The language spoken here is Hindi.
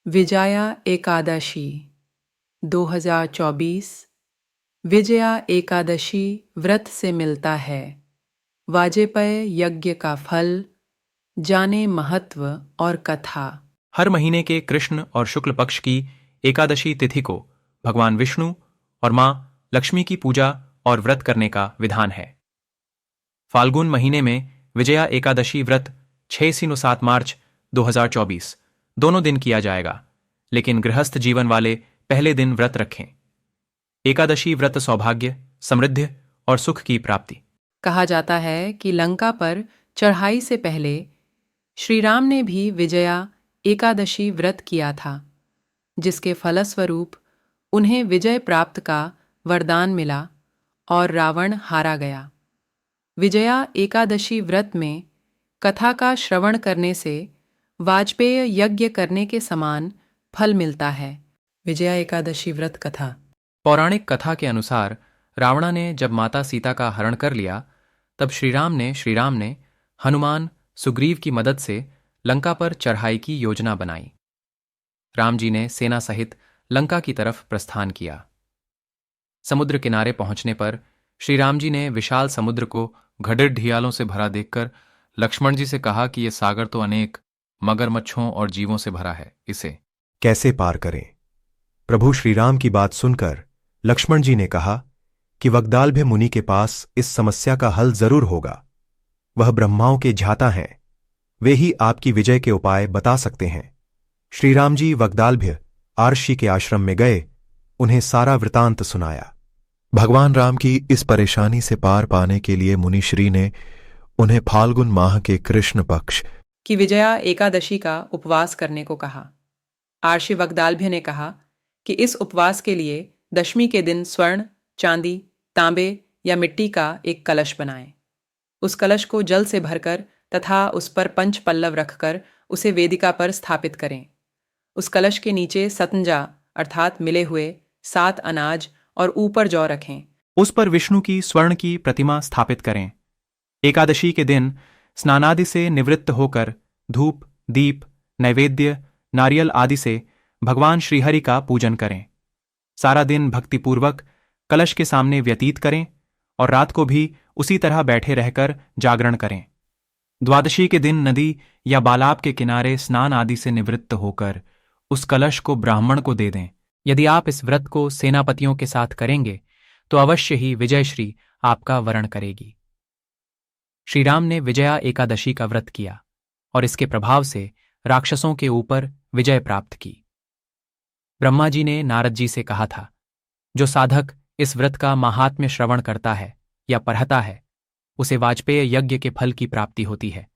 विजया एकादशी 2024। विजया एकादशी व्रत से मिलता है वाजपेय यज्ञ का फल। जाने महत्व और कथा। हर महीने के कृष्ण और शुक्ल पक्ष की एकादशी तिथि को भगवान विष्णु और मां लक्ष्मी की पूजा और व्रत करने का विधान है। फाल्गुन महीने में विजया एकादशी व्रत 6 से 7 मार्च 2024 दोनों दिन किया जाएगा, लेकिन गृहस्थ जीवन वाले पहले दिन व्रत रखें। एकादशी व्रत सौभाग्य, समृद्धि और सुख की प्राप्ति। कहा जाता है कि लंका पर चढ़ाई से पहले श्री राम ने भी विजया एकादशी व्रत किया था, जिसके फलस्वरूप उन्हें विजय प्राप्त का वरदान मिला और रावण हारा गया। विजया एकादशी व्रत में कथा का श्रवण करने से वाजपेय यज्ञ करने के समान फल मिलता है। विजया एकादशी व्रत कथा। पौराणिक कथा के अनुसार रावणा ने जब माता सीता का हरण कर लिया, तब श्रीराम ने हनुमान सुग्रीव की मदद से लंका पर चढ़ाई की योजना बनाई। राम जी ने सेना सहित लंका की तरफ प्रस्थान किया। समुद्र किनारे पहुंचने पर श्री राम जी ने विशाल समुद्र को घड़िर ढियालों से भरा देखकर लक्ष्मण जी से कहा कि यह सागर तो अनेक मगरमच्छों और जीवों से भरा है, इसे कैसे पार करें। प्रभु श्रीराम की बात सुनकर लक्ष्मण जी ने कहा कि वग्दालभ्य मुनि के पास इस समस्या का हल जरूर होगा। वह ब्रह्माओं के ज्ञाता हैं, वे ही आपकी विजय के उपाय बता सकते हैं। श्रीराम जी वग्दालभ्य आर्षि के आश्रम में गए, उन्हें सारा वृतांत सुनाया। भगवान राम की इस परेशानी से पार पाने के लिए मुनिश्री ने उन्हें फाल्गुन माह के कृष्ण पक्ष की विजया एकादशी का उपवास करने को कहा। आर्षि वग्दालभ्य ने कहा कि इस उपवास के लिए दशमी के दिन स्वर्ण, चांदी, तांबे या मिट्टी का एक कलश बनाएं। उस कलश को जल से भरकर तथा उस पर पंच पल्लव रखकर उसे वेदिका पर स्थापित करें। उस कलश के नीचे सतंजा अर्थात मिले हुए 7 अनाज और ऊपर जौ रखें। उस पर विष्णु की स्वर्ण की प्रतिमा स्थापित करें। एकादशी के दिन स्नानादि से निवृत्त होकर धूप, दीप, नैवेद्य, नारियल आदि से भगवान श्रीहरि का पूजन करें। सारा दिन भक्तिपूर्वक कलश के सामने व्यतीत करें और रात को भी उसी तरह बैठे रहकर जागरण करें। द्वादशी के दिन नदी या बालाब के किनारे स्नान आदि से निवृत्त होकर उस कलश को ब्राह्मण को दे दें। यदि आप इस व्रत को सेनापतियों के साथ करेंगे तो अवश्य ही विजयश्री आपका वरण करेगी। श्रीराम ने विजया एकादशी का व्रत किया और इसके प्रभाव से राक्षसों के ऊपर विजय प्राप्त की। ब्रह्मा जी ने नारद जी से कहा था, जो साधक इस व्रत का महात्म्य श्रवण करता है या पढ़ता है, उसे वाजपेय यज्ञ के फल की प्राप्ति होती है।